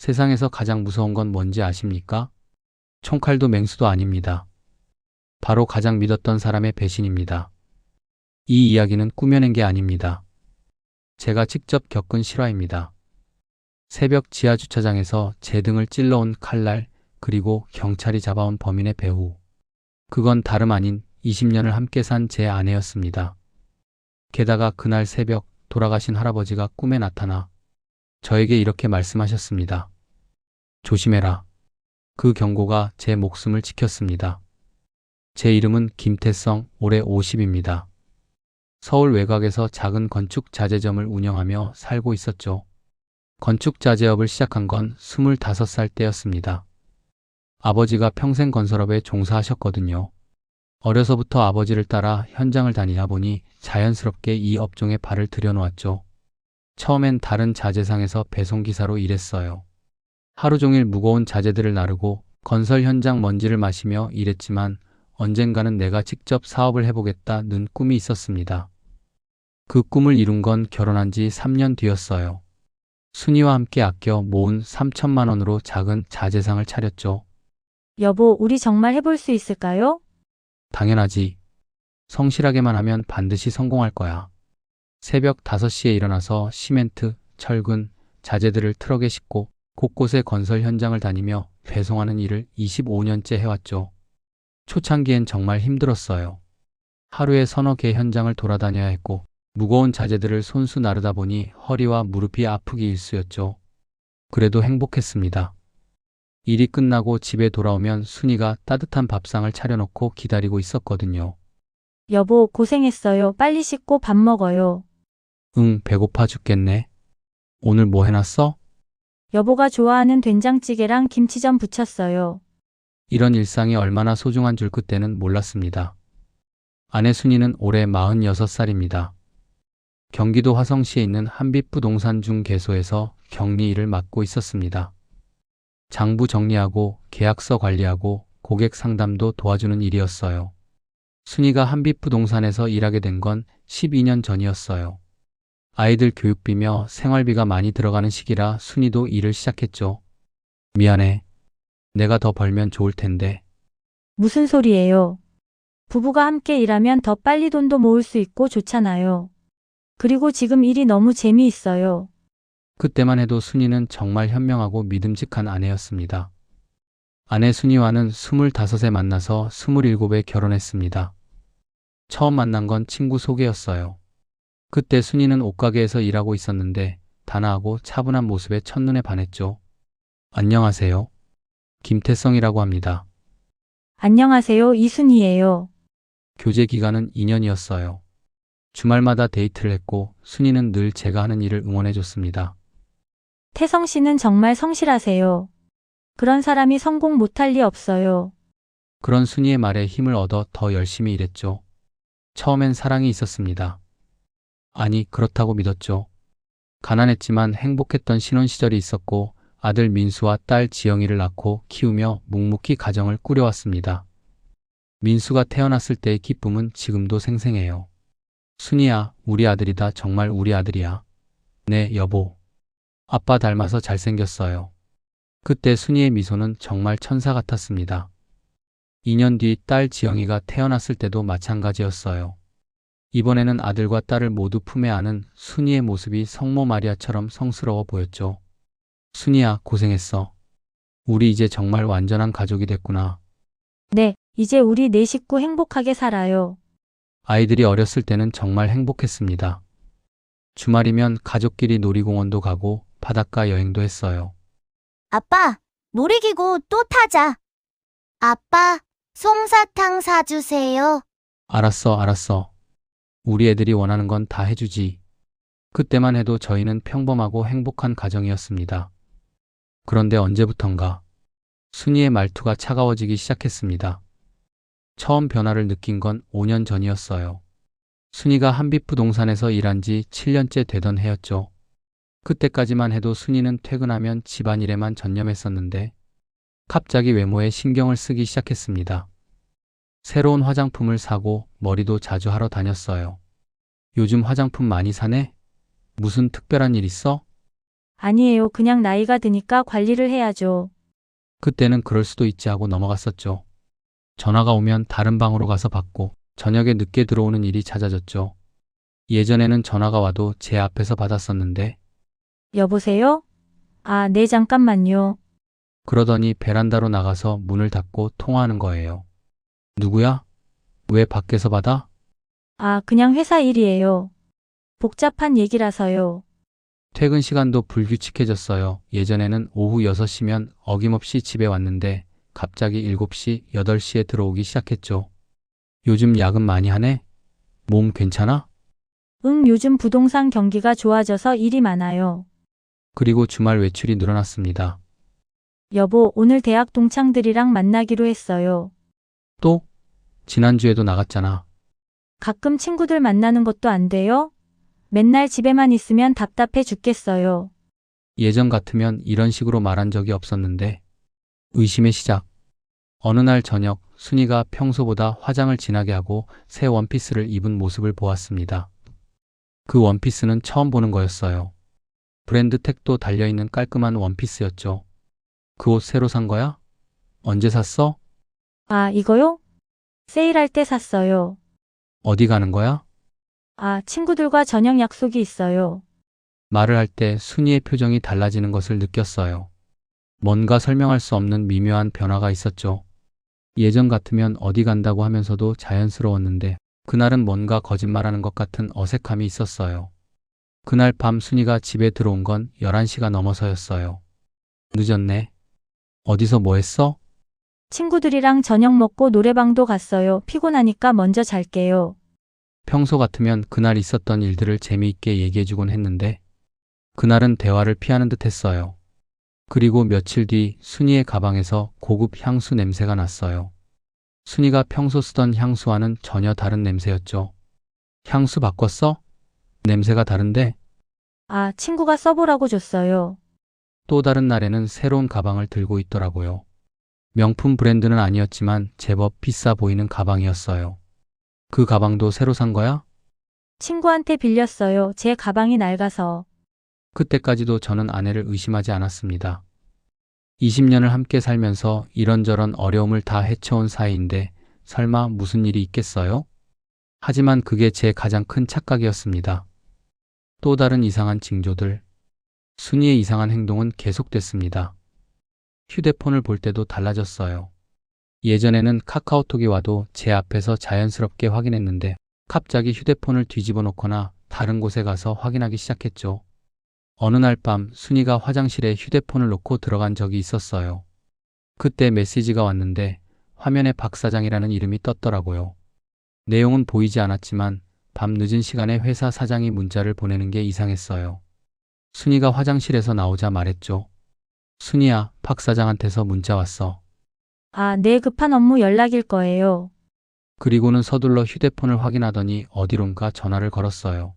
세상에서 가장 무서운 건 뭔지 아십니까? 총칼도 맹수도 아닙니다. 바로 가장 믿었던 사람의 배신입니다. 이 이야기는 꾸며낸 게 아닙니다. 제가 직접 겪은 실화입니다. 새벽 지하 주차장에서 제 등을 찔러온 칼날, 그리고 경찰이 잡아온 범인의 배후. 그건 다름 아닌 20년을 함께 산 제 아내였습니다. 게다가 그날 새벽 돌아가신 할아버지가 꿈에 나타나 저에게 이렇게 말씀하셨습니다. 조심해라. 그 경고가 제 목숨을 지켰습니다. 제 이름은 김태성, 올해 50입니다. 서울 외곽에서 작은 건축 자재점을 운영하며 살고 있었죠. 건축 자재업을 시작한 건 25살 때였습니다. 아버지가 평생 건설업에 종사하셨거든요. 어려서부터 아버지를 따라 현장을 다니다 보니 자연스럽게 이 업종에 발을 들여놓았죠. 처음엔 다른 자재상에서 배송기사로 일했어요. 하루 종일 무거운 자재들을 나르고 건설 현장 먼지를 마시며 일했지만 언젠가는 내가 직접 사업을 해보겠다는 꿈이 있었습니다. 그 꿈을 이룬 건 결혼한 지 3년 뒤였어요. 순이와 함께 아껴 모은 3천만 원으로 작은 자재상을 차렸죠. 여보, 우리 정말 해볼 수 있을까요? 당연하지. 성실하게만 하면 반드시 성공할 거야. 새벽 5시에 일어나서 시멘트, 철근, 자재들을 트럭에 싣고 곳곳의 건설 현장을 다니며 배송하는 일을 25년째 해왔죠. 초창기엔 정말 힘들었어요. 하루에 서너 개 현장을 돌아다녀야 했고 무거운 자재들을 손수 나르다 보니 허리와 무릎이 아프기 일쑤였죠. 그래도 행복했습니다. 일이 끝나고 집에 돌아오면 순이가 따뜻한 밥상을 차려놓고 기다리고 있었거든요. 여보, 고생했어요. 빨리 씻고 밥 먹어요. 응, 배고파 죽겠네. 오늘 뭐 해놨어? 여보가 좋아하는 된장찌개랑 김치전 부쳤어요. 이런 일상이 얼마나 소중한 줄 그때는 몰랐습니다. 아내 순이는 올해 46살입니다. 경기도 화성시에 있는 한빛부동산 중개소에서 격리 일을 맡고 있었습니다. 장부 정리하고 계약서 관리하고 고객 상담도 도와주는 일이었어요. 순이가 한빛부동산에서 일하게 된 건 12년 전이었어요. 아이들 교육비며 생활비가 많이 들어가는 시기라 순이도 일을 시작했죠. 미안해. 내가 더 벌면 좋을 텐데. 무슨 소리예요? 부부가 함께 일하면 더 빨리 돈도 모을 수 있고 좋잖아요. 그리고 지금 일이 너무 재미있어요. 그때만 해도 순이는 정말 현명하고 믿음직한 아내였습니다. 아내 순이와는 25에 만나서 27에 결혼했습니다. 처음 만난 건 친구 소개였어요. 그때 순이는 옷가게에서 일하고 있었는데 단아하고 차분한 모습에 첫눈에 반했죠. 안녕하세요. 김태성이라고 합니다. 안녕하세요, 이순희예요. 교제 기간은 2년이었어요. 주말마다 데이트를 했고 순이는 늘 제가 하는 일을 응원해줬습니다. 태성 씨는 정말 성실하세요. 그런 사람이 성공 못할 리 없어요. 그런 순이의 말에 힘을 얻어 더 열심히 일했죠. 처음엔 사랑이 있었습니다. 아니, 그렇다고 믿었죠. 가난했지만 행복했던 신혼 시절이 있었고 아들 민수와 딸 지영이를 낳고 키우며 묵묵히 가정을 꾸려왔습니다. 민수가 태어났을 때의 기쁨은 지금도 생생해요. 순이야, 우리 아들이다. 정말 우리 아들이야. 네, 여보. 아빠 닮아서 잘생겼어요. 그때 순이의 미소는 정말 천사 같았습니다. 2년 뒤 딸 지영이가 태어났을 때도 마찬가지였어요. 이번에는 아들과 딸을 모두 품에 안은 순이의 모습이 성모 마리아처럼 성스러워 보였죠. 순이야, 고생했어. 우리 이제 정말 완전한 가족이 됐구나. 네, 이제 우리 네 식구 행복하게 살아요. 아이들이 어렸을 때는 정말 행복했습니다. 주말이면 가족끼리 놀이공원도 가고 바닷가 여행도 했어요. 아빠, 놀이기구 또 타자. 아빠, 솜사탕 사주세요. 알았어. 우리 애들이 원하는 건 다 해주지. 그때만 해도 저희는 평범하고 행복한 가정이었습니다. 그런데 언제부턴가 순이의 말투가 차가워지기 시작했습니다. 처음 변화를 느낀 건 5년 전이었어요. 순이가 한빛부동산에서 일한 지 7년째 되던 해였죠. 그때까지만 해도 순이는 퇴근하면 집안일에만 전념했었는데 갑자기 외모에 신경을 쓰기 시작했습니다. 새로운 화장품을 사고 머리도 자주 하러 다녔어요. 요즘 화장품 많이 사네? 무슨 특별한 일 있어? 아니에요. 그냥 나이가 드니까 관리를 해야죠. 그때는 그럴 수도 있지 하고 넘어갔었죠. 전화가 오면 다른 방으로 가서 받고 저녁에 늦게 들어오는 일이 잦아졌죠. 예전에는 전화가 와도 제 앞에서 받았었는데 여보세요? 아, 네, 잠깐만요. 그러더니 베란다로 나가서 문을 닫고 통화하는 거예요. 누구야? 왜 밖에서 받아? 아, 그냥 회사 일이에요. 복잡한 얘기라서요. 퇴근 시간도 불규칙해졌어요. 예전에는 오후 6시면 어김없이 집에 왔는데 갑자기 7시, 8시에 들어오기 시작했죠. 요즘 야근 많이 하네? 몸 괜찮아? 응, 요즘 부동산 경기가 좋아져서 일이 많아요. 그리고 주말 외출이 늘어났습니다. 여보, 오늘 대학 동창들이랑 만나기로 했어요. 또? 지난주에도 나갔잖아. 가끔 친구들 만나는 것도 안 돼요? 맨날 집에만 있으면 답답해 죽겠어요. 예전 같으면 이런 식으로 말한 적이 없었는데 의심의 시작. 어느 날 저녁 순이가 평소보다 화장을 진하게 하고 새 원피스를 입은 모습을 보았습니다. 그 원피스는 처음 보는 거였어요. 브랜드 택도 달려있는 깔끔한 원피스였죠. 그 옷 새로 산 거야? 언제 샀어? 아, 이거요? 세일할 때 샀어요. 어디 가는 거야? 아, 친구들과 저녁 약속이 있어요. 말을 할 때 순이의 표정이 달라지는 것을 느꼈어요. 뭔가 설명할 수 없는 미묘한 변화가 있었죠. 예전 같으면 어디 간다고 하면서도 자연스러웠는데 그날은 뭔가 거짓말하는 것 같은 어색함이 있었어요. 그날 밤 순이가 집에 들어온 건 11시가 넘어서였어요. 늦었네. 어디서 뭐 했어? 친구들이랑 저녁 먹고 노래방도 갔어요. 피곤하니까 먼저 잘게요. 평소 같으면 그날 있었던 일들을 재미있게 얘기해주곤 했는데 그날은 대화를 피하는 듯 했어요. 그리고 며칠 뒤 순이의 가방에서 고급 향수 냄새가 났어요. 순이가 평소 쓰던 향수와는 전혀 다른 냄새였죠. 향수 바꿨어? 냄새가 다른데? 아, 친구가 써보라고 줬어요. 또 다른 날에는 새로운 가방을 들고 있더라고요. 명품 브랜드는 아니었지만 제법 비싸 보이는 가방이었어요. 그 가방도 새로 산 거야? 친구한테 빌렸어요. 제 가방이 낡아서. 그때까지도 저는 아내를 의심하지 않았습니다. 20년을 함께 살면서 이런저런 어려움을 다 헤쳐온 사이인데 설마 무슨 일이 있겠어요? 하지만 그게 제 가장 큰 착각이었습니다. 또 다른 이상한 징조들. 순이의 이상한 행동은 계속됐습니다. 휴대폰을 볼 때도 달라졌어요. 예전에는 카카오톡이 와도 제 앞에서 자연스럽게 확인했는데 갑자기 휴대폰을 뒤집어 놓거나 다른 곳에 가서 확인하기 시작했죠. 어느 날 밤 순이가 화장실에 휴대폰을 놓고 들어간 적이 있었어요. 그때 메시지가 왔는데 화면에 박 사장이라는 이름이 떴더라고요. 내용은 보이지 않았지만 밤 늦은 시간에 회사 사장이 문자를 보내는 게 이상했어요. 순이가 화장실에서 나오자 말했죠. 순이야, 박 사장한테서 문자 왔어. 아, 네, 급한 업무 연락일 거예요. 그리고는 서둘러 휴대폰을 확인하더니 어디론가 전화를 걸었어요.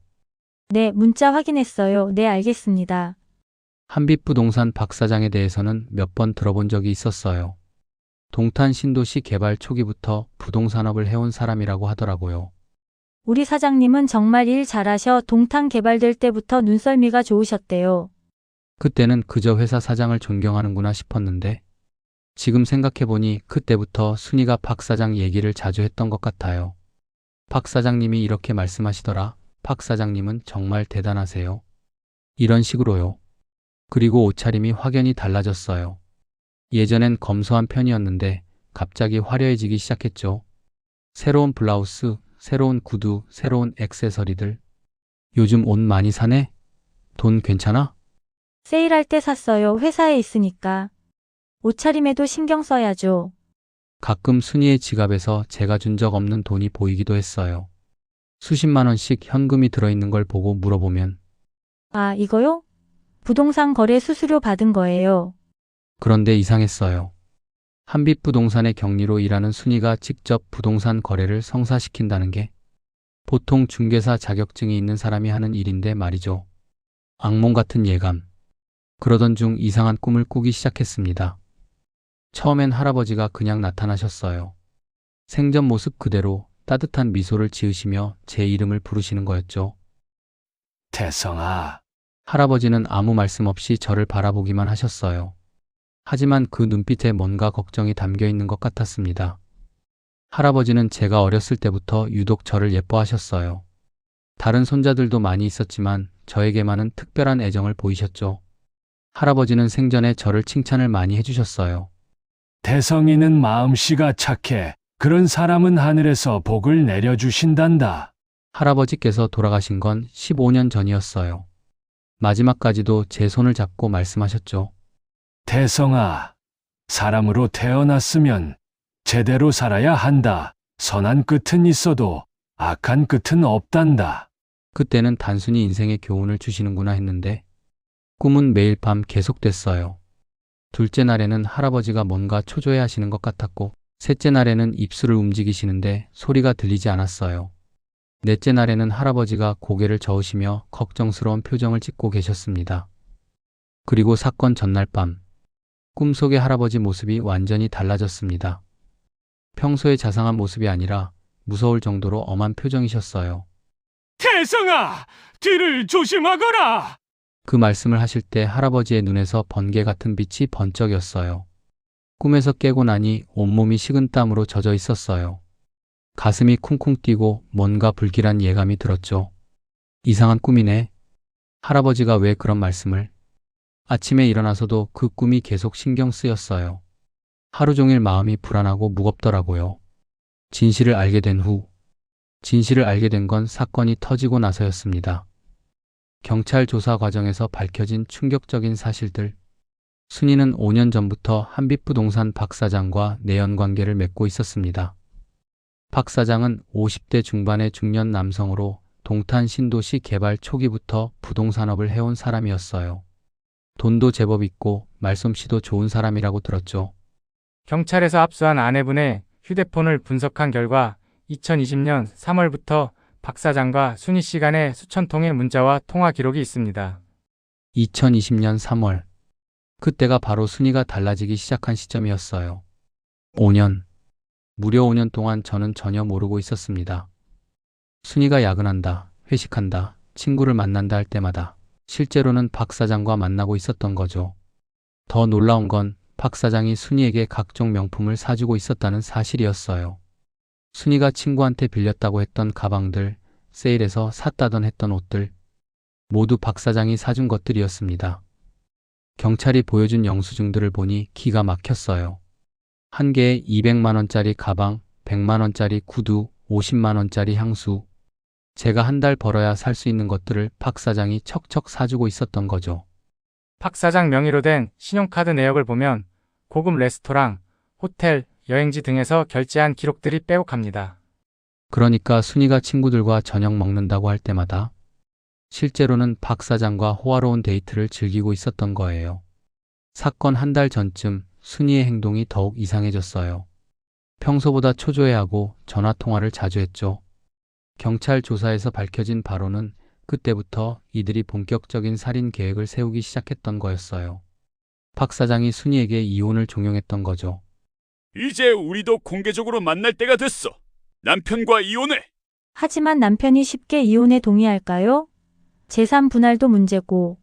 네, 문자 확인했어요. 네, 알겠습니다. 한빛부동산 박 사장에 대해서는 몇 번 들어본 적이 있었어요. 동탄 신도시 개발 초기부터 부동산업을 해온 사람이라고 하더라고요. 우리 사장님은 정말 일 잘하셔. 동탄 개발될 때부터 눈썰미가 좋으셨대요. 그때는 그저 회사 사장을 존경하는구나 싶었는데 지금 생각해보니 그때부터 순이가 박 사장 얘기를 자주 했던 것 같아요. 박 사장님이 이렇게 말씀하시더라. 박 사장님은 정말 대단하세요. 이런 식으로요. 그리고 옷차림이 확연히 달라졌어요. 예전엔 검소한 편이었는데 갑자기 화려해지기 시작했죠. 새로운 블라우스, 새로운 구두, 새로운 액세서리들. 요즘 옷 많이 사네? 돈 괜찮아? 세일할 때 샀어요. 회사에 있으니까. 옷차림에도 신경 써야죠. 가끔 순이의 지갑에서 제가 준 적 없는 돈이 보이기도 했어요. 수십만 원씩 현금이 들어있는 걸 보고 물어보면 아, 이거요? 부동산 거래 수수료 받은 거예요. 그런데 이상했어요. 한빛부동산의 경리로 일하는 순이가 직접 부동산 거래를 성사시킨다는 게 보통 중개사 자격증이 있는 사람이 하는 일인데 말이죠. 악몽 같은 예감. 그러던 중 이상한 꿈을 꾸기 시작했습니다. 처음엔 할아버지가 그냥 나타나셨어요. 생전 모습 그대로 따뜻한 미소를 지으시며 제 이름을 부르시는 거였죠. 태성아, 할아버지는 아무 말씀 없이 저를 바라보기만 하셨어요. 하지만 그 눈빛에 뭔가 걱정이 담겨 있는 것 같았습니다. 할아버지는 제가 어렸을 때부터 유독 저를 예뻐하셨어요. 다른 손자들도 많이 있었지만 저에게만은 특별한 애정을 보이셨죠. 할아버지는 생전에 저를 칭찬을 많이 해주셨어요. 태성이는 마음씨가 착해. 그런 사람은 하늘에서 복을 내려주신단다. 할아버지께서 돌아가신 건 15년 전이었어요. 마지막까지도 제 손을 잡고 말씀하셨죠. 태성아, 사람으로 태어났으면 제대로 살아야 한다. 선한 끝은 있어도 악한 끝은 없단다. 그때는 단순히 인생의 교훈을 주시는구나 했는데 꿈은 매일 밤 계속됐어요. 둘째 날에는 할아버지가 뭔가 초조해 하시는 것 같았고 셋째 날에는 입술을 움직이시는데 소리가 들리지 않았어요. 넷째 날에는 할아버지가 고개를 저으시며 걱정스러운 표정을 짓고 계셨습니다. 그리고 사건 전날 밤 꿈속의 할아버지 모습이 완전히 달라졌습니다. 평소의 자상한 모습이 아니라 무서울 정도로 엄한 표정이셨어요. 태성아, 뒤를 조심하거라. 그 말씀을 하실 때 할아버지의 눈에서 번개 같은 빛이 번쩍였어요. 꿈에서 깨고 나니 온몸이 식은땀으로 젖어 있었어요. 가슴이 쿵쿵 뛰고 뭔가 불길한 예감이 들었죠. 이상한 꿈이네. 할아버지가 왜 그런 말씀을? 아침에 일어나서도 그 꿈이 계속 신경 쓰였어요. 하루 종일 마음이 불안하고 무겁더라고요. 진실을 알게 된 건 사건이 터지고 나서였습니다. 경찰 조사 과정에서 밝혀진 충격적인 사실들. 순이는 5년 전부터 한빛부동산 박 사장과 내연 관계를 맺고 있었습니다. 박 사장은 50대 중반의 중년 남성으로 동탄 신도시 개발 초기부터 부동산업을 해온 사람이었어요. 돈도 제법 있고 말솜씨도 좋은 사람이라고 들었죠. 경찰에서 압수한 아내분의 휴대폰을 분석한 결과 2020년 3월부터 박 사장과 순희 씨 간의 수천 통의 문자와 통화 기록이 있습니다. 2020년 3월. 그때가 바로 순이가 달라지기 시작한 시점이었어요. 5년. 무려 5년 동안 저는 전혀 모르고 있었습니다. 순이가 야근한다, 회식한다, 친구를 만난다 할 때마다 실제로는 박 사장과 만나고 있었던 거죠. 더 놀라운 건 박 사장이 순이에게 각종 명품을 사주고 있었다는 사실이었어요. 순이가 친구한테 빌렸다고 했던 가방들, 세일에서 샀다던 했던 옷들, 모두 박 사장이 사준 것들이었습니다. 경찰이 보여준 영수증들을 보니 기가 막혔어요. 한 개에 200만 원짜리 가방, 100만 원짜리 구두, 50만 원짜리 향수. 제가 한 달 벌어야 살 수 있는 것들을 박 사장이 척척 사주고 있었던 거죠. 박 사장 명의로 된 신용카드 내역을 보면 고급 레스토랑, 호텔, 여행지 등에서 결제한 기록들이 빼곡합니다. 그러니까 순이가 친구들과 저녁 먹는다고 할 때마다 실제로는 박 사장과 호화로운 데이트를 즐기고 있었던 거예요. 사건 한 달 전쯤 순이의 행동이 더욱 이상해졌어요. 평소보다 초조해하고 전화 통화를 자주 했죠. 경찰 조사에서 밝혀진 바로는 그때부터 이들이 본격적인 살인 계획을 세우기 시작했던 거였어요. 박 사장이 순이에게 이혼을 종용했던 거죠. 이제 우리도 공개적으로 만날 때가 됐어. 남편과 이혼해. 하지만 남편이 쉽게 이혼에 동의할까요? 재산 분할도 문제고.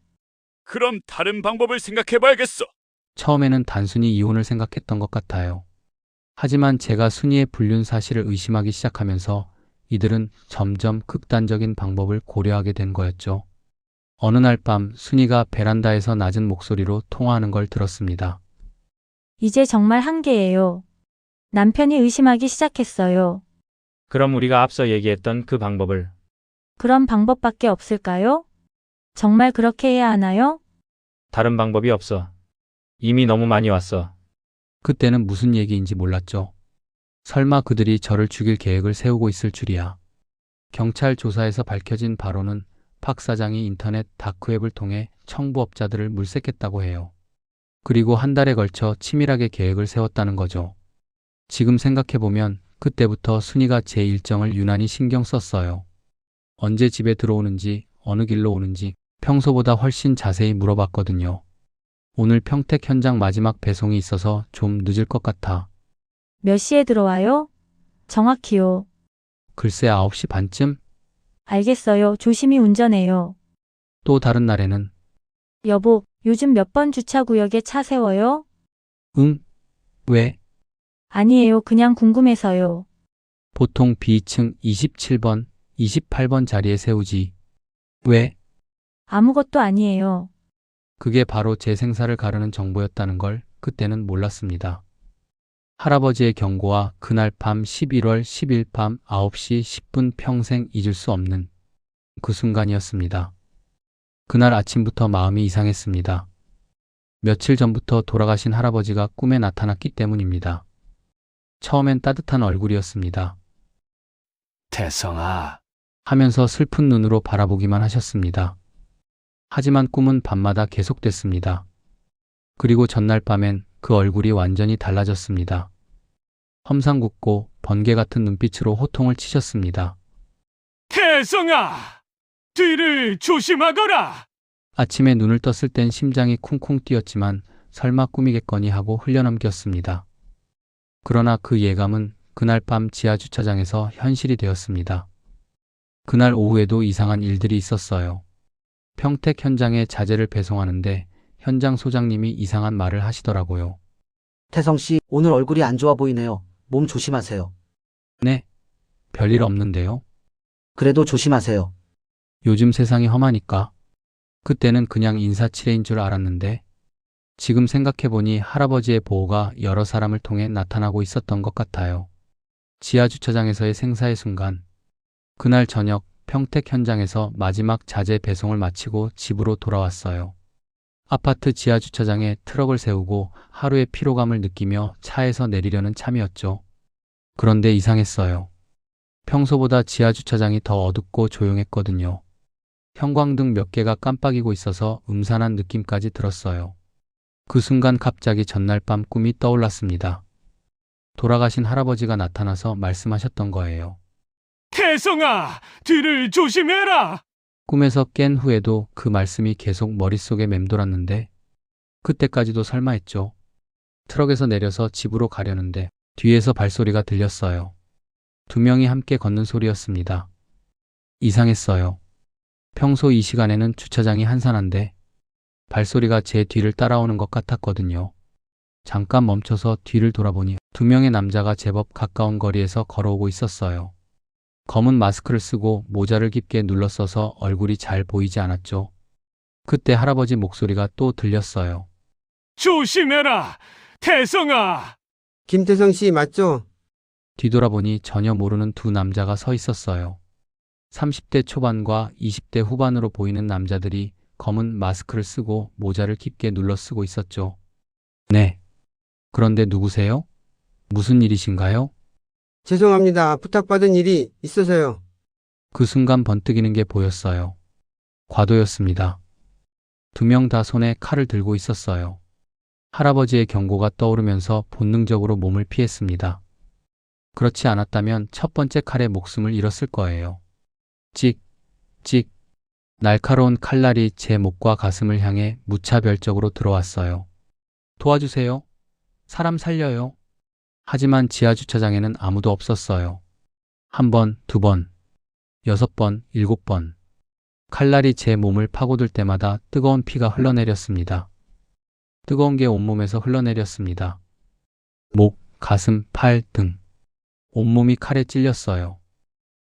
그럼 다른 방법을 생각해봐야겠어. 처음에는 단순히 이혼을 생각했던 것 같아요. 하지만 제가 순이의 불륜 사실을 의심하기 시작하면서 이들은 점점 극단적인 방법을 고려하게 된 거였죠. 어느 날 밤 순이가 베란다에서 낮은 목소리로 통화하는 걸 들었습니다. 이제 정말 한계예요. 남편이 의심하기 시작했어요. 그럼 우리가 앞서 얘기했던 그 방법을 그런 방법밖에 없을까요? 정말 그렇게 해야 하나요? 다른 방법이 없어. 이미 너무 많이 왔어. 그때는 무슨 얘기인지 몰랐죠. 설마 그들이 저를 죽일 계획을 세우고 있을 줄이야. 경찰 조사에서 밝혀진 바로는 박 사장이 인터넷 다크웹을 통해 청부업자들을 물색했다고 해요. 그리고 한 달에 걸쳐 치밀하게 계획을 세웠다는 거죠. 지금 생각해보면 그때부터 순이가 제 일정을 유난히 신경 썼어요. 언제 집에 들어오는지, 어느 길로 오는지 평소보다 훨씬 자세히 물어봤거든요. 오늘 평택 현장 마지막 배송이 있어서 좀 늦을 것 같아. 몇 시에 들어와요? 정확히요. 글쎄 9시 반쯤? 알겠어요. 조심히 운전해요. 또 다른 날에는 여보, 요즘 몇 번 주차구역에 차 세워요? 응? 왜? 아니에요. 그냥 궁금해서요. 보통 B층 27번, 28번 자리에 세우지. 왜? 아무것도 아니에요. 그게 바로 제 생사를 가르는 정보였다는 걸 그때는 몰랐습니다. 할아버지의 경고와 그날 밤 11월 10일 밤 9시 10분 평생 잊을 수 없는 그 순간이었습니다. 그날 아침부터 마음이 이상했습니다. 며칠 전부터 돌아가신 할아버지가 꿈에 나타났기 때문입니다. 처음엔 따뜻한 얼굴이었습니다. 태성아, 하면서 슬픈 눈으로 바라보기만 하셨습니다. 하지만 꿈은 밤마다 계속됐습니다. 그리고 전날 밤엔 그 얼굴이 완전히 달라졌습니다. 험상궂고 번개 같은 눈빛으로 호통을 치셨습니다. 태성아, 뒤를 조심하거라. 아침에 눈을 떴을 땐 심장이 쿵쿵 뛰었지만 설마 꿈이겠거니 하고 흘려넘겼습니다. 그러나 그 예감은 그날 밤 지하주차장에서 현실이 되었습니다. 그날 오후에도 이상한 일들이 있었어요. 평택 현장에 자재를 배송하는데 현장 소장님이 이상한 말을 하시더라고요. 태성 씨, 오늘 얼굴이 안 좋아 보이네요. 몸 조심하세요. 네, 별일 없는데요. 그래도 조심하세요. 요즘 세상이 험하니까. 그때는 그냥 인사치레인 줄 알았는데 지금 생각해보니 할아버지의 보호가 여러 사람을 통해 나타나고 있었던 것 같아요. 지하주차장에서의 생사의 순간. 그날 저녁 평택 현장에서 마지막 자재 배송을 마치고 집으로 돌아왔어요. 아파트 지하주차장에 트럭을 세우고 하루의 피로감을 느끼며 차에서 내리려는 참이었죠. 그런데 이상했어요. 평소보다 지하주차장이 더 어둡고 조용했거든요. 형광등 몇 개가 깜빡이고 있어서 음산한 느낌까지 들었어요. 그 순간 갑자기 전날 밤 꿈이 떠올랐습니다. 돌아가신 할아버지가 나타나서 말씀하셨던 거예요. 태성아, 뒤를 조심해라. 꿈에서 깬 후에도 그 말씀이 계속 머릿속에 맴돌았는데 그때까지도 설마 했죠. 트럭에서 내려서 집으로 가려는데 뒤에서 발소리가 들렸어요. 두 명이 함께 걷는 소리였습니다. 이상했어요. 평소 이 시간에는 주차장이 한산한데 발소리가 제 뒤를 따라오는 것 같았거든요. 잠깐 멈춰서 뒤를 돌아보니 두 명의 남자가 제법 가까운 거리에서 걸어오고 있었어요. 검은 마스크를 쓰고 모자를 깊게 눌러써서 얼굴이 잘 보이지 않았죠. 그때 할아버지 목소리가 또 들렸어요. 조심해라, 태성아. 김태성 씨 맞죠? 뒤돌아보니 전혀 모르는 두 남자가 서 있었어요. 30대 초반과 20대 후반으로 보이는 남자들이 검은 마스크를 쓰고 모자를 깊게 눌러 쓰고 있었죠. 네. 그런데 누구세요? 무슨 일이신가요? 죄송합니다. 부탁받은 일이 있어서요. 그 순간 번뜩이는 게 보였어요. 과도였습니다. 두 명 다 손에 칼을 들고 있었어요. 할아버지의 경고가 떠오르면서 본능적으로 몸을 피했습니다. 그렇지 않았다면 첫 번째 칼에 목숨을 잃었을 거예요. 찍, 찍. 날카로운 칼날이 제 목과 가슴을 향해 무차별적으로 들어왔어요. 도와주세요. 사람 살려요. 하지만 지하주차장에는 아무도 없었어요. 1번, 2번, 6번, 7번. 칼날이 제 몸을 파고들 때마다 뜨거운 피가 흘러내렸습니다. 뜨거운 게 온몸에서 흘러내렸습니다. 목, 가슴, 팔, 등. 온몸이 칼에 찔렸어요.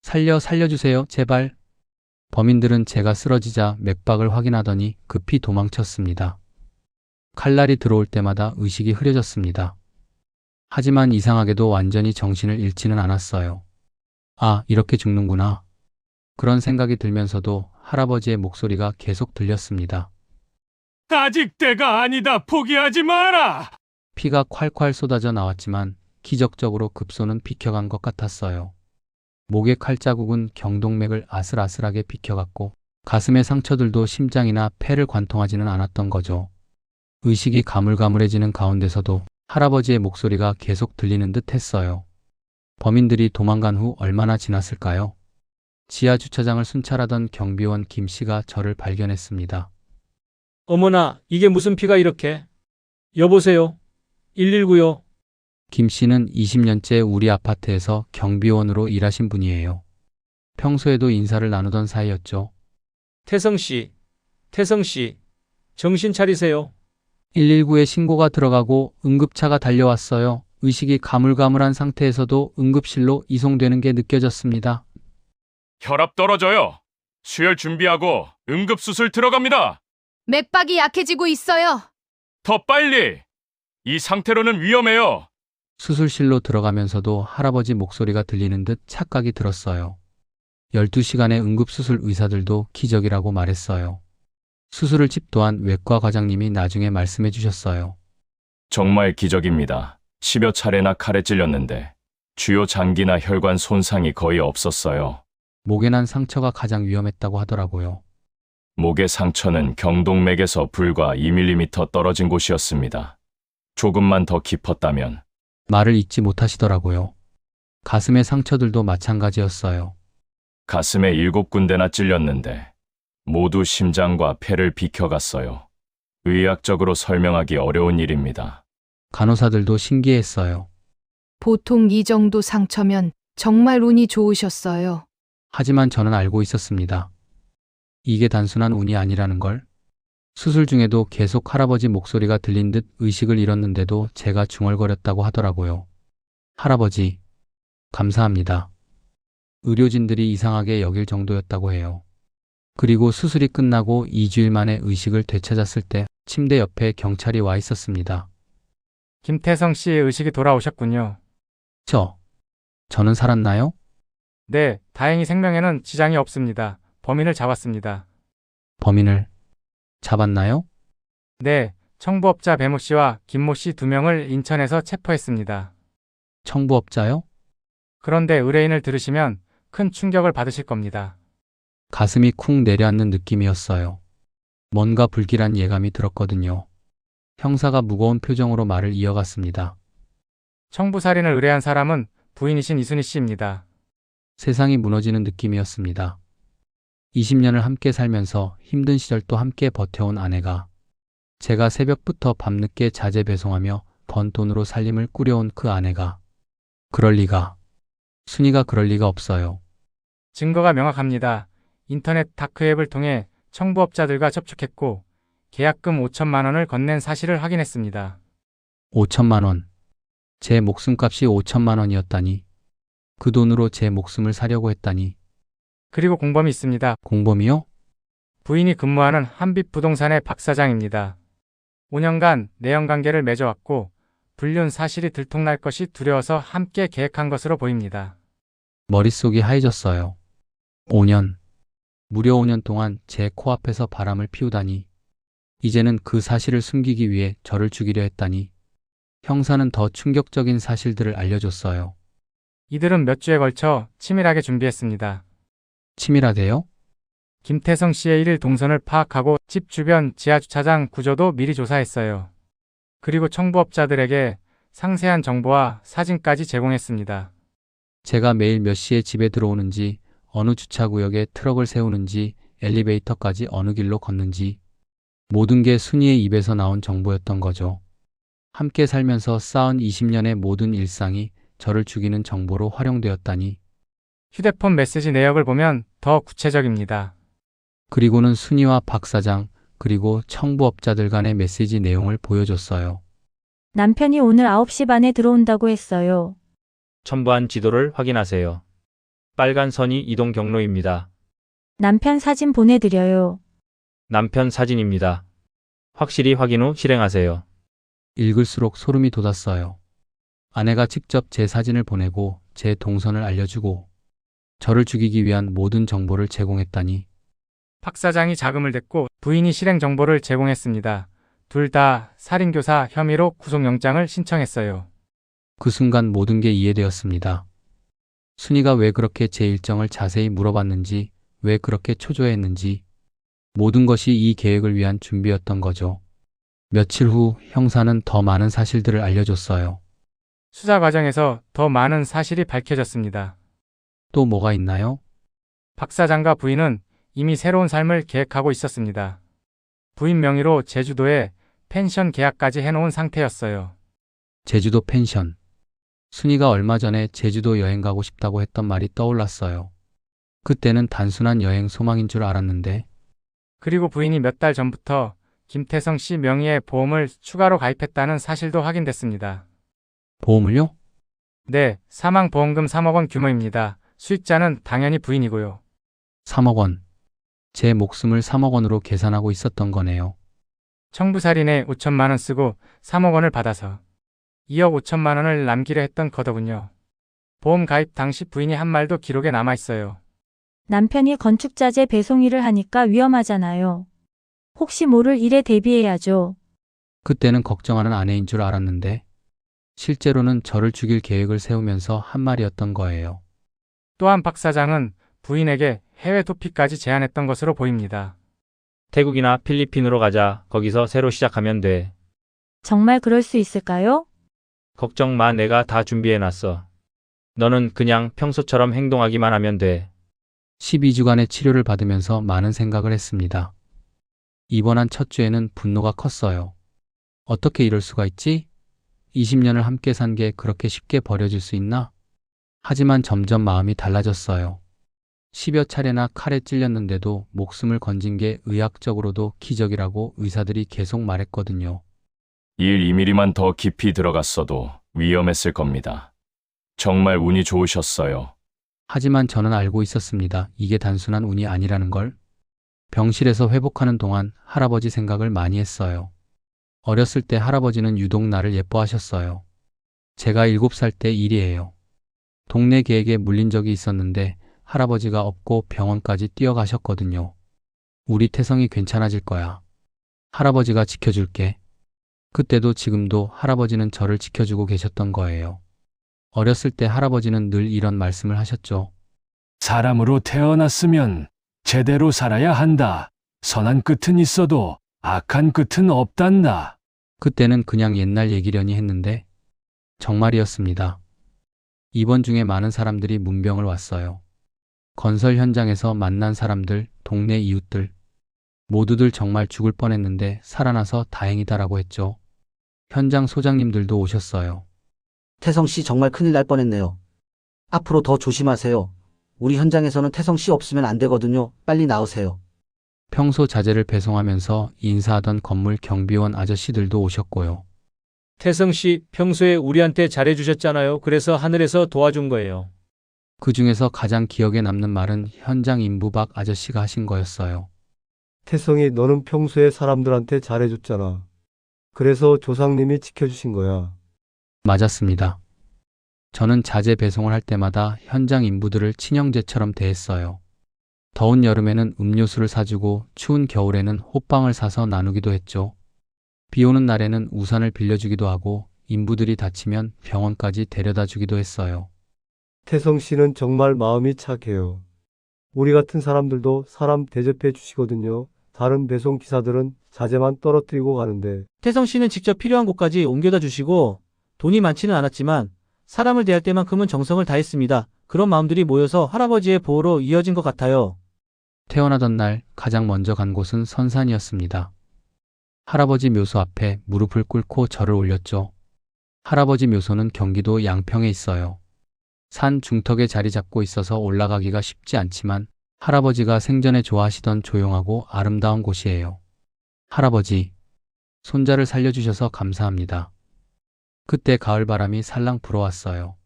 살려주세요, 제발. 범인들은 제가 쓰러지자 맥박을 확인하더니 급히 도망쳤습니다. 칼날이 들어올 때마다 의식이 흐려졌습니다. 하지만 이상하게도 완전히 정신을 잃지는 않았어요. 아, 이렇게 죽는구나. 그런 생각이 들면서도 할아버지의 목소리가 계속 들렸습니다. 아직 때가 아니다. 포기하지 마라. 피가 콸콸 쏟아져 나왔지만 기적적으로 급소는 비켜간 것 같았어요. 목의 칼자국은 경동맥을 아슬아슬하게 비켜갔고 가슴의 상처들도 심장이나 폐를 관통하지는 않았던 거죠. 의식이 가물가물해지는 가운데서도 할아버지의 목소리가 계속 들리는 듯 했어요. 범인들이 도망간 후 얼마나 지났을까요? 지하 주차장을 순찰하던 경비원 김 씨가 저를 발견했습니다. 어머나, 이게 무슨 피가 이렇게? 여보세요? 119요? 김 씨는 20년째 우리 아파트에서 경비원으로 일하신 분이에요. 평소에도 인사를 나누던 사이였죠. 태성 씨, 정신 차리세요. 119에 신고가 들어가고 응급차가 달려왔어요. 의식이 가물가물한 상태에서도 응급실로 이송되는 게 느껴졌습니다. 혈압 떨어져요. 수혈 준비하고 응급수술 들어갑니다. 맥박이 약해지고 있어요. 더 빨리! 이 상태로는 위험해요. 수술실로 들어가면서도 할아버지 목소리가 들리는 듯 착각이 들었어요. 12시간의 응급수술 의사들도 기적이라고 말했어요. 수술을 집도한 외과 과장님이 나중에 말씀해 주셨어요. 정말 기적입니다. 10여 차례나 칼에 찔렸는데 주요 장기나 혈관 손상이 거의 없었어요. 목에 난 상처가 가장 위험했다고 하더라고요. 목의 상처는 경동맥에서 불과 2mm 떨어진 곳이었습니다. 조금만 더 깊었다면 말을 잇지 못하시더라고요. 가슴의 상처들도 마찬가지였어요. 가슴에 7군데나 찔렸는데 모두 심장과 폐를 비켜갔어요. 의학적으로 설명하기 어려운 일입니다. 간호사들도 신기했어요. 보통 이 정도 상처면 정말 운이 좋으셨어요. 하지만 저는 알고 있었습니다. 이게 단순한 운이 아니라는 걸. 수술 중에도 계속 할아버지 목소리가 들린 듯 의식을 잃었는데도 제가 중얼거렸다고 하더라고요. 할아버지, 감사합니다. 의료진들이 이상하게 여길 정도였다고 해요. 그리고 수술이 끝나고 2주일 만에 의식을 되찾았을 때 침대 옆에 경찰이 와 있었습니다. 김태성 씨의 의식이 돌아오셨군요. 저는 살았나요? 네, 다행히 생명에는 지장이 없습니다. 범인을 잡았습니다. 범인을 잡았나요? 네, 청부업자 배모 씨와 김모 씨 2명을 인천에서 체포했습니다. 청부업자요? 그런데 의뢰인을 들으시면 큰 충격을 받으실 겁니다. 가슴이 쿵 내려앉는 느낌이었어요. 뭔가 불길한 예감이 들었거든요. 형사가 무거운 표정으로 말을 이어갔습니다. 청부살인을 의뢰한 사람은 부인이신 이순희 씨입니다. 세상이 무너지는 느낌이었습니다. 20년을 함께 살면서 힘든 시절 또 함께 버텨온 아내가 제가 새벽부터 밤늦게 자재 배송하며 번 돈으로 살림을 꾸려온 그 아내가 그럴 리가. 순이가 그럴 리가 없어요. 증거가 명확합니다. 인터넷 다크웹을 통해 청부업자들과 접촉했고 계약금 5천만 원을 건넨 사실을 확인했습니다. 5천만 원. 제 목숨값이 5천만 원이었다니. 그 돈으로 제 목숨을 사려고 했다니. 그리고 공범이 있습니다. 공범이요? 부인이 근무하는 한빛부동산의 박 사장입니다. 5년간 내연관계를 맺어왔고 불륜 사실이 들통날 것이 두려워서 함께 계획한 것으로 보입니다. 머릿속이 하얘졌어요. 5년. 무려 5년 동안 제 코앞에서 바람을 피우다니. 이제는 그 사실을 숨기기 위해 저를 죽이려 했다니. 형사는 더 충격적인 사실들을 알려줬어요. 이들은 몇 주에 걸쳐 치밀하게 준비했습니다. 치밀하대요? 김태성 씨의 일일 동선을 파악하고 집 주변 지하주차장 구조도 미리 조사했어요. 그리고 청부업자들에게 상세한 정보와 사진까지 제공했습니다. 제가 매일 몇 시에 집에 들어오는지, 어느 주차구역에 트럭을 세우는지, 엘리베이터까지 어느 길로 걷는지 모든 게 순이의 입에서 나온 정보였던 거죠. 함께 살면서 쌓은 20년의 모든 일상이 저를 죽이는 정보로 활용되었다니. 휴대폰 메시지 내역을 보면 더 구체적입니다. 그리고는 순이와 박 사장, 그리고 청부업자들 간의 메시지 내용을 보여줬어요. 남편이 오늘 9시 반에 들어온다고 했어요. 첨부한 지도를 확인하세요. 빨간 선이 이동 경로입니다. 남편 사진 보내드려요. 남편 사진입니다. 확실히 확인 후 실행하세요. 읽을수록 소름이 돋았어요. 아내가 직접 제 사진을 보내고 제 동선을 알려주고 저를 죽이기 위한 모든 정보를 제공했다니. 박 사장이 자금을 댔고 부인이 실행 정보를 제공했습니다. 둘 다 살인교사 혐의로 구속영장을 신청했어요. 그 순간 모든 게 이해되었습니다. 순이가 왜 그렇게 제 일정을 자세히 물어봤는지, 왜 그렇게 초조해했는지, 모든 것이 이 계획을 위한 준비였던 거죠. 며칠 후 형사는 더 많은 사실들을 알려줬어요. 수사 과정에서 더 많은 사실이 밝혀졌습니다. 또 뭐가 있나요? 박 사장과 부인은 이미 새로운 삶을 계획하고 있었습니다. 부인 명의로 제주도에 펜션 계약까지 해놓은 상태였어요. 제주도 펜션. 순이가 얼마 전에 제주도 여행 가고 싶다고 했던 말이 떠올랐어요. 그때는 단순한 여행 소망인 줄 알았는데. 그리고 부인이 몇 달 전부터 김태성 씨 명의의 보험을 추가로 가입했다는 사실도 확인됐습니다. 보험을요? 네, 사망보험금 3억 원 규모입니다. 수익자는 당연히 부인이고요. 3억 원. 제 목숨을 3억 원으로 계산하고 있었던 거네요. 청부살인에 5천만 원 쓰고 3억 원을 받아서 2억 5천만 원을 남기려 했던 거더군요. 보험 가입 당시 부인이 한 말도 기록에 남아 있어요. 남편이 건축자재 배송 일을 하니까 위험하잖아요. 혹시 모를 일에 대비해야죠. 그때는 걱정하는 아내인 줄 알았는데 실제로는 저를 죽일 계획을 세우면서 한 말이었던 거예요. 또한 박 사장은 부인에게 해외 도피까지 제안했던 것으로 보입니다. 태국이나 필리핀으로 가자. 거기서 새로 시작하면 돼. 정말 그럴 수 있을까요? 걱정 마. 내가 다 준비해놨어. 너는 그냥 평소처럼 행동하기만 하면 돼. 12주간의 치료를 받으면서 많은 생각을 했습니다. 입원한 첫 주에는 분노가 컸어요. 어떻게 이럴 수가 있지? 20년을 함께 산 게 그렇게 쉽게 버려질 수 있나? 하지만 점점 마음이 달라졌어요. 10여 차례나 칼에 찔렸는데도 목숨을 건진 게 의학적으로도 기적이라고 의사들이 계속 말했거든요. 1~2mm만 더 깊이 들어갔어도 위험했을 겁니다. 정말 운이 좋으셨어요. 하지만 저는 알고 있었습니다. 이게 단순한 운이 아니라는 걸. 병실에서 회복하는 동안 할아버지 생각을 많이 했어요. 어렸을 때 할아버지는 유독 나를 예뻐하셨어요. 제가 7살 때 일이에요. 동네 개에게 물린 적이 있었는데 할아버지가 업고 병원까지 뛰어가셨거든요. 우리 태성이 괜찮아질 거야. 할아버지가 지켜줄게. 그때도 지금도 할아버지는 저를 지켜주고 계셨던 거예요. 어렸을 때 할아버지는 늘 이런 말씀을 하셨죠. 사람으로 태어났으면 제대로 살아야 한다. 선한 끝은 있어도 악한 끝은 없단다. 그때는 그냥 옛날 얘기려니 했는데 정말이었습니다. 입원 중에 많은 사람들이 문병을 왔어요. 건설 현장에서 만난 사람들, 동네 이웃들, 모두들 정말 죽을 뻔했는데 살아나서 다행이다라고 했죠. 현장 소장님들도 오셨어요. 태성 씨 정말 큰일 날 뻔했네요. 앞으로 더 조심하세요. 우리 현장에서는 태성 씨 없으면 안 되거든요. 빨리 나으세요. 평소 자재를 배송하면서 인사하던 건물 경비원 아저씨들도 오셨고요. 태성 씨 평소에 우리한테 잘해주셨잖아요. 그래서 하늘에서 도와준 거예요. 그 중에서 가장 기억에 남는 말은 현장 인부박 아저씨가 하신 거였어요. 태성이 너는 평소에 사람들한테 잘해줬잖아. 그래서 조상님이 지켜주신 거야. 맞았습니다. 저는 자재 배송을 할 때마다 현장 인부들을 친형제처럼 대했어요. 더운 여름에는 음료수를 사주고 추운 겨울에는 호빵을 사서 나누기도 했죠. 비 오는 날에는 우산을 빌려주기도 하고 인부들이 다치면 병원까지 데려다 주기도 했어요. 태성 씨는 정말 마음이 착해요. 우리 같은 사람들도 사람 대접해 주시거든요. 다른 배송 기사들은 자재만 떨어뜨리고 가는데. 태성 씨는 직접 필요한 곳까지 옮겨다 주시고 돈이 많지는 않았지만 사람을 대할 때만큼은 정성을 다했습니다. 그런 마음들이 모여서 할아버지의 보호로 이어진 것 같아요. 태어나던 날 가장 먼저 간 곳은 선산이었습니다. 할아버지 묘소 앞에 무릎을 꿇고 절을 올렸죠. 할아버지 묘소는 경기도 양평에 있어요. 산 중턱에 자리 잡고 있어서 올라가기가 쉽지 않지만 할아버지가 생전에 좋아하시던 조용하고 아름다운 곳이에요. 할아버지, 손자를 살려주셔서 감사합니다. 그때 가을바람이 살랑 불어왔어요.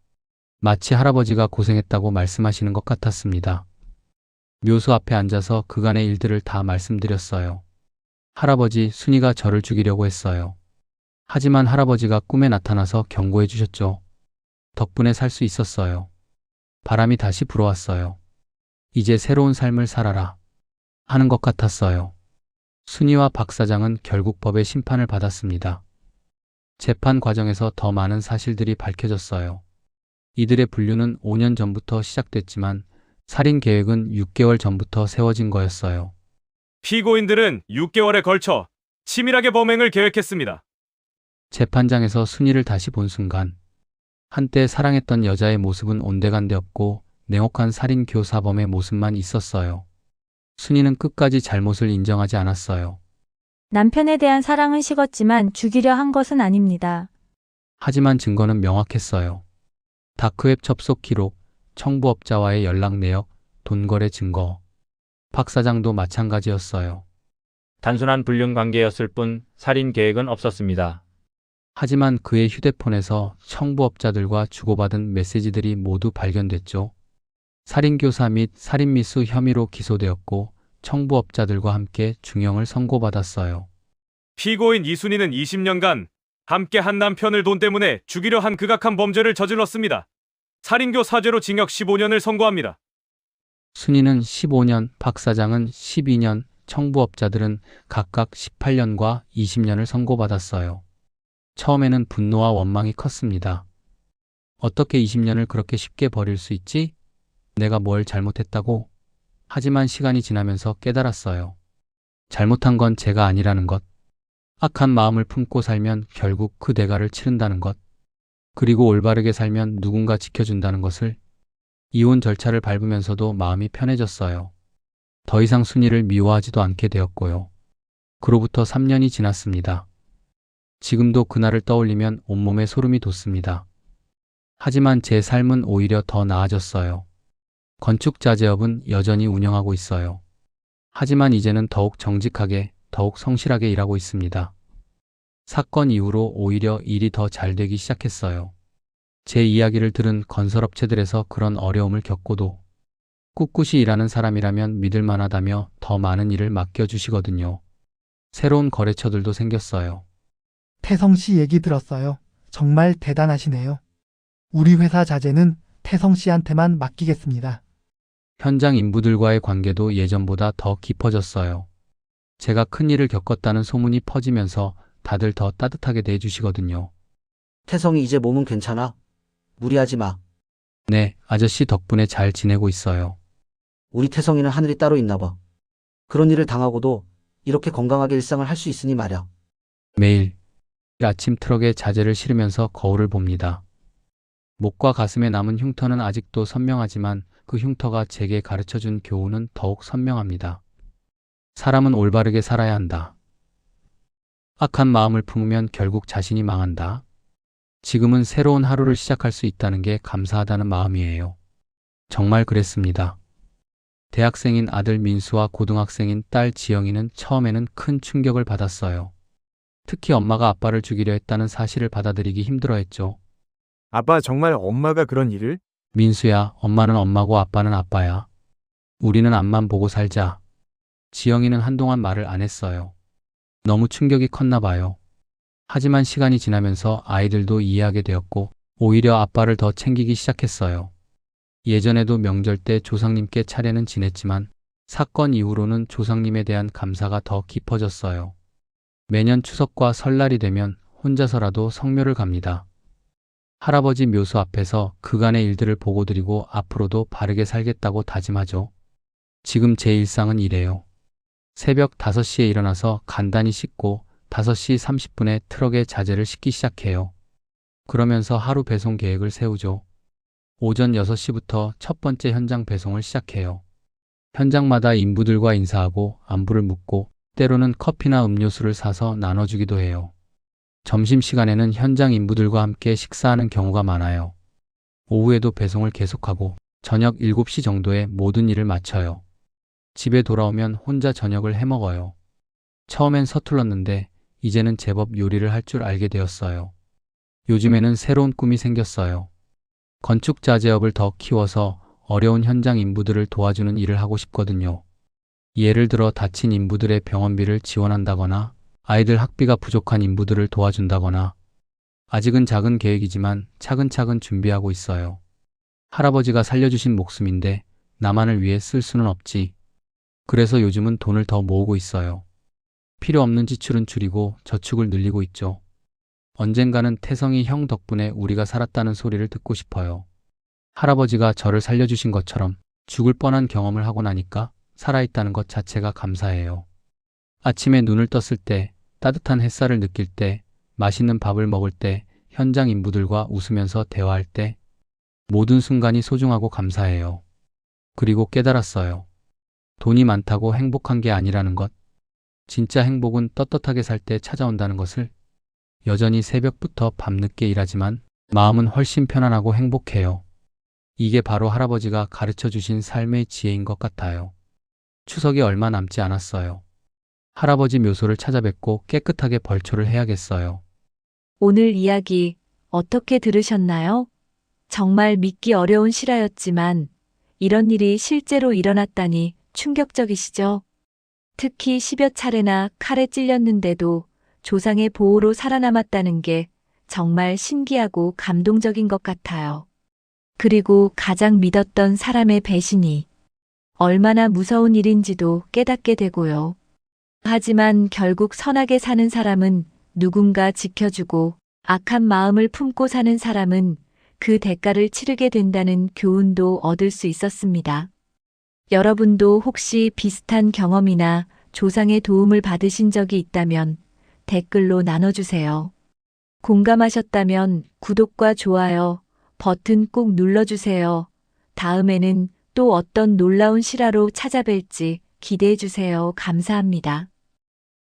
마치 할아버지가 고생했다고 말씀하시는 것 같았습니다. 묘소 앞에 앉아서 그간의 일들을 다 말씀드렸어요. 할아버지, 순이가 저를 죽이려고 했어요. 하지만 할아버지가 꿈에 나타나서 경고해 주셨죠. 덕분에 살 수 있었어요. 바람이 다시 불어왔어요. 이제 새로운 삶을 살아라 하는 것 같았어요. 순이와 박 사장은 결국 법의 심판을 받았습니다. 재판 과정에서 더 많은 사실들이 밝혀졌어요. 이들의 분류는 5년 전부터 시작됐지만 살인 계획은 6개월 전부터 세워진 거였어요. 피고인들은 6개월에 걸쳐 치밀하게 범행을 계획했습니다. 재판장에서 순이를 다시 본 순간 한때 사랑했던 여자의 모습은 온데간데 없고 냉혹한 살인 교사범의 모습만 있었어요. 순이는 끝까지 잘못을 인정하지 않았어요. 남편에 대한 사랑은 식었지만 죽이려 한 것은 아닙니다. 하지만 증거는 명확했어요. 다크웹 접속 기록, 청부업자와의 연락 내역, 돈거래 증거. 박 사장도 마찬가지였어요. 단순한 불륜 관계였을 뿐 살인 계획은 없었습니다. 하지만 그의 휴대폰에서 청부업자들과 주고받은 메시지들이 모두 발견됐죠. 살인교사 및 살인미수 혐의로 기소되었고 청부업자들과 함께 중형을 선고받았어요. 피고인 이순희는 20년간 함께 한 남편을 돈 때문에 죽이려 한 극악한 범죄를 저질렀습니다. 살인교 사죄로 징역 15년을 선고합니다. 순이는 15년, 박 사장은 12년, 청부업자들은 각각 18년과 20년을 선고받았어요. 처음에는 분노와 원망이 컸습니다. 어떻게 20년을 그렇게 쉽게 버릴 수 있지? 내가 뭘 잘못했다고? 하지만 시간이 지나면서 깨달았어요. 잘못한 건 제가 아니라는 것. 악한 마음을 품고 살면 결국 그 대가를 치른다는 것. 그리고 올바르게 살면 누군가 지켜준다는 것을. 이혼 절차를 밟으면서도 마음이 편해졌어요. 더 이상 순이를 미워하지도 않게 되었고요. 그로부터 3년이 지났습니다. 지금도 그날을 떠올리면 온몸에 소름이 돋습니다. 하지만 제 삶은 오히려 더 나아졌어요. 건축자재업은 여전히 운영하고 있어요. 하지만 이제는 더욱 정직하게, 더욱 성실하게 일하고 있습니다. 사건 이후로 오히려 일이 더 잘 되기 시작했어요. 제 이야기를 들은 건설업체들에서 그런 어려움을 겪고도 꿋꿋이 일하는 사람이라면 믿을 만하다며 더 많은 일을 맡겨주시거든요. 새로운 거래처들도 생겼어요. 태성 씨 얘기 들었어요. 정말 대단하시네요. 우리 회사 자재는 태성 씨한테만 맡기겠습니다. 현장 인부들과의 관계도 예전보다 더 깊어졌어요. 제가 큰일을 겪었다는 소문이 퍼지면서 다들 더 따뜻하게 대해주시거든요. 태성이 이제 몸은 괜찮아? 무리하지 마. 네, 아저씨 덕분에 잘 지내고 있어요. 우리 태성이는 하늘이 따로 있나 봐. 그런 일을 당하고도 이렇게 건강하게 일상을 할 수 있으니 말야. 매일 아침 트럭에 자재를 실으면서 거울을 봅니다. 목과 가슴에 남은 흉터는 아직도 선명하지만 그 흉터가 제게 가르쳐준 교훈은 더욱 선명합니다. 사람은 올바르게 살아야 한다. 악한 마음을 품으면 결국 자신이 망한다. 지금은 새로운 하루를 시작할 수 있다는 게 감사하다는 마음이에요. 정말 그랬습니다. 대학생인 아들 민수와 고등학생인 딸 지영이는 처음에는 큰 충격을 받았어요. 특히 엄마가 아빠를 죽이려 했다는 사실을 받아들이기 힘들어했죠. 아빠, 정말 엄마가 그런 일을? 민수야, 엄마는 엄마고 아빠는 아빠야. 우리는 앞만 보고 살자. 지영이는 한동안 말을 안 했어요. 너무 충격이 컸나 봐요. 하지만 시간이 지나면서 아이들도 이해하게 되었고 오히려 아빠를 더 챙기기 시작했어요. 예전에도 명절 때 조상님께 차례는 지냈지만 사건 이후로는 조상님에 대한 감사가 더 깊어졌어요. 매년 추석과 설날이 되면 혼자서라도 성묘를 갑니다. 할아버지 묘소 앞에서 그간의 일들을 보고드리고 앞으로도 바르게 살겠다고 다짐하죠. 지금 제 일상은 이래요. 새벽 5시에 일어나서 간단히 씻고 5시 30분에 트럭에 자재를 싣기 시작해요. 그러면서 하루 배송 계획을 세우죠. 오전 6시부터 첫 번째 현장 배송을 시작해요. 현장마다 인부들과 인사하고 안부를 묻고 때로는 커피나 음료수를 사서 나눠주기도 해요. 점심시간에는 현장 인부들과 함께 식사하는 경우가 많아요. 오후에도 배송을 계속하고 저녁 7시 정도에 모든 일을 마쳐요. 집에 돌아오면 혼자 저녁을 해먹어요. 처음엔 서툴렀는데 이제는 제법 요리를 할 줄 알게 되었어요. 요즘에는 새로운 꿈이 생겼어요. 건축자재업을 더 키워서 어려운 현장 인부들을 도와주는 일을 하고 싶거든요. 예를 들어 다친 인부들의 병원비를 지원한다거나 아이들 학비가 부족한 인부들을 도와준다거나 아직은 작은 계획이지만 차근차근 준비하고 있어요. 할아버지가 살려주신 목숨인데 나만을 위해 쓸 수는 없지. 그래서 요즘은 돈을 더 모으고 있어요. 필요 없는 지출은 줄이고 저축을 늘리고 있죠. 언젠가는 태성이 형 덕분에 우리가 살았다는 소리를 듣고 싶어요. 할아버지가 저를 살려주신 것처럼 죽을 뻔한 경험을 하고 나니까 살아있다는 것 자체가 감사해요. 아침에 눈을 떴을 때, 따뜻한 햇살을 느낄 때, 맛있는 밥을 먹을 때, 현장 인부들과 웃으면서 대화할 때, 모든 순간이 소중하고 감사해요. 그리고 깨달았어요. 돈이 많다고 행복한 게 아니라는 것. 진짜 행복은 떳떳하게 살 때 찾아온다는 것을. 여전히 새벽부터 밤늦게 일하지만 마음은 훨씬 편안하고 행복해요. 이게 바로 할아버지가 가르쳐 주신 삶의 지혜인 것 같아요. 추석이 얼마 남지 않았어요. 할아버지 묘소를 찾아뵙고 깨끗하게 벌초를 해야겠어요. 오늘 이야기 어떻게 들으셨나요? 정말 믿기 어려운 실화였지만 이런 일이 실제로 일어났다니 충격적이시죠? 특히 10여 차례나 칼에 찔렸는데도 조상의 보호로 살아남았다는 게 정말 신기하고 감동적인 것 같아요. 그리고 가장 믿었던 사람의 배신이 얼마나 무서운 일인지도 깨닫게 되고요. 하지만 결국 선하게 사는 사람은 누군가 지켜주고 악한 마음을 품고 사는 사람은 그 대가를 치르게 된다는 교훈도 얻을 수 있었습니다. 여러분도 혹시 비슷한 경험이나 조상의 도움을 받으신 적이 있다면 댓글로 나눠주세요. 공감하셨다면 구독과 좋아요 버튼 꼭 눌러주세요. 다음에는 또 어떤 놀라운 실화로 찾아뵐지 기대해주세요. 감사합니다.